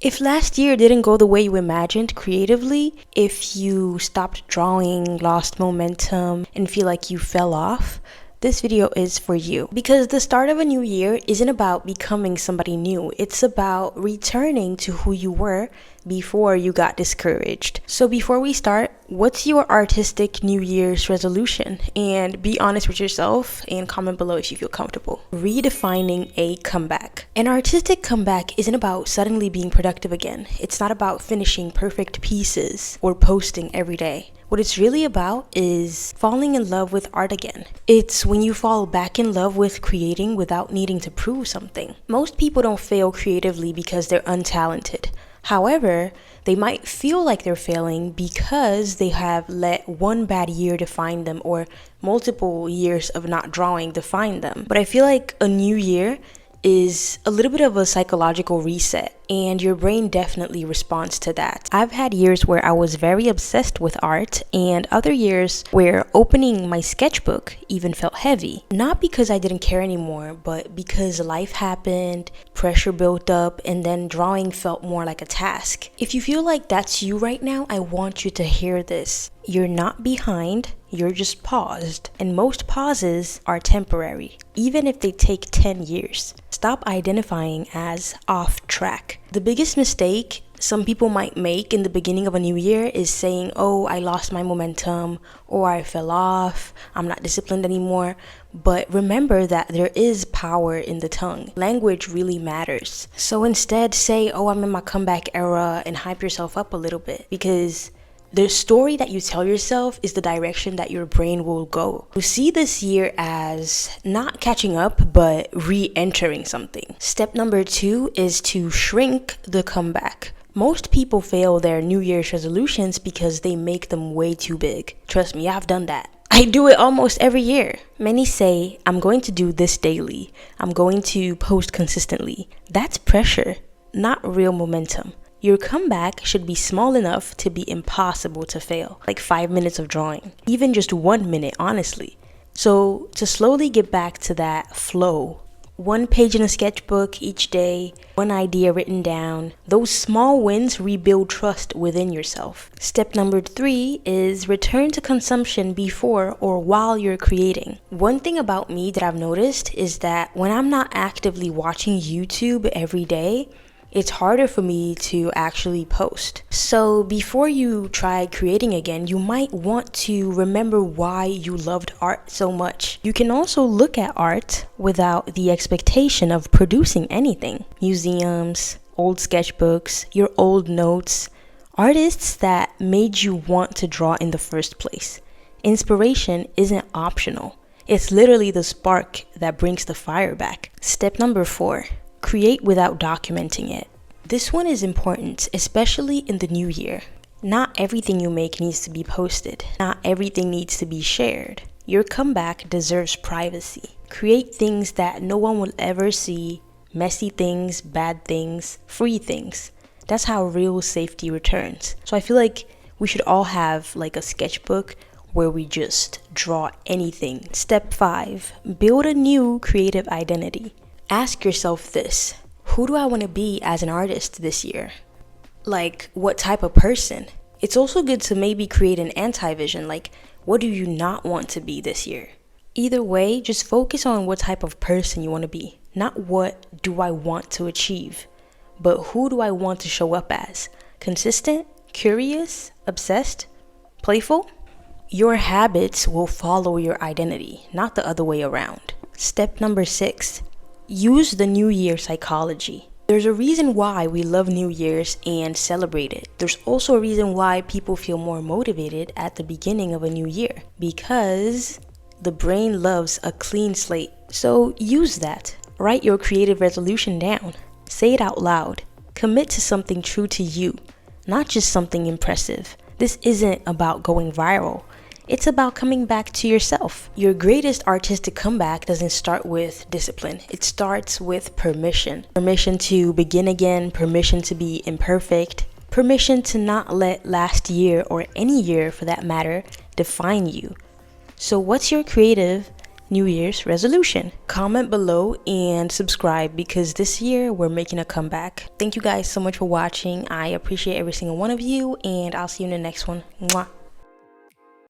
If last year didn't go the way you imagined creatively, if you stopped drawing, lost momentum, and feel like you fell off, this video is for you. Because the start of a new year isn't about becoming somebody new. It's about returning to who you were before you got discouraged. So before we start, what's your artistic New Year's resolution? And be honest with yourself and comment below if you feel comfortable. Redefining a comeback. An artistic comeback isn't about suddenly being productive again. It's not about finishing perfect pieces or posting every day. What it's really about is falling in love with art again. It's when you fall back in love with creating without needing to prove something. Most people don't fail creatively because they're untalented. However, they might feel like they're failing because they have let one bad year define them or multiple years of not drawing define them. But I feel like a new year is a little bit of a psychological reset, and your brain definitely responds to that. I've had years where I was very obsessed with art and other years where opening my sketchbook even felt heavy. Not because I didn't care anymore, but because life happened, pressure built up, and then drawing felt more like a task. If you feel like that's you right now, I want you to hear this. You're not behind, you're just paused. And most pauses are temporary, even if they take 10 years. Stop identifying as off track. The biggest mistake some people might make in the beginning of a new year is saying, oh, I lost my momentum, or I fell off, I'm not disciplined anymore. But remember that there is power in the tongue. Language really matters. So instead say, oh, I'm in my comeback era, and hype yourself up a little bit, because the story that you tell yourself is the direction that your brain will go. You see this year as not catching up, but re-entering something. Step number 2 is to shrink the comeback. Most people fail their New Year's resolutions because they make them way too big. Trust me, I've done that. I do it almost every year. Many say, I'm going to do this daily. I'm going to post consistently. That's pressure, not real momentum. Your comeback should be small enough to be impossible to fail, like 5 minutes of drawing, even just 1 minute, honestly. So to slowly get back to that flow, 1 page in a sketchbook each day, 1 idea written down, those small wins rebuild trust within yourself. Step number 3 is return to consumption before or while you're creating. One thing about me that I've noticed is that when I'm not actively watching YouTube every day, it's harder for me to actually post. So before you try creating again, you might want to remember why you loved art so much. You can also look at art without the expectation of producing anything. Museums, old sketchbooks, your old notes, artists that made you want to draw in the first place. Inspiration isn't optional. It's literally the spark that brings the fire back. Step number 4. Create without documenting it. This one is important, especially in the new year. Not everything you make needs to be posted. Not everything needs to be shared. Your comeback deserves privacy. Create things that no one will ever see. Messy things, bad things, free things. That's how real safety returns. So I feel like we should all have like a sketchbook where we just draw anything. Step 5, build a new creative identity. Ask yourself this, who do I want to be as an artist this year? Like, what type of person? It's also good to maybe create an anti-vision, like, what do you not want to be this year? Either way, just focus on what type of person you want to be. Not what do I want to achieve, but who do I want to show up as? Consistent, curious, obsessed, playful? Your habits will follow your identity, not the other way around. Step number 6. Use the New Year psychology. There's a reason why we love New Year's and celebrate it. There's also a reason why people feel more motivated at the beginning of a new year. Because the brain loves a clean slate. So use that. Write your creative resolution down. Say it out loud. Commit to something true to you, not just something impressive. This isn't about going viral. It's about coming back to yourself. Your greatest artistic comeback doesn't start with discipline. It starts with permission. Permission to begin again, permission to be imperfect, permission to not let last year or any year for that matter define you. So what's your creative New Year's resolution. Comment below and subscribe because this year we're making a comeback. Thank you guys so much for watching. I appreciate every single one of you, and I'll see you in the next one. Mwah.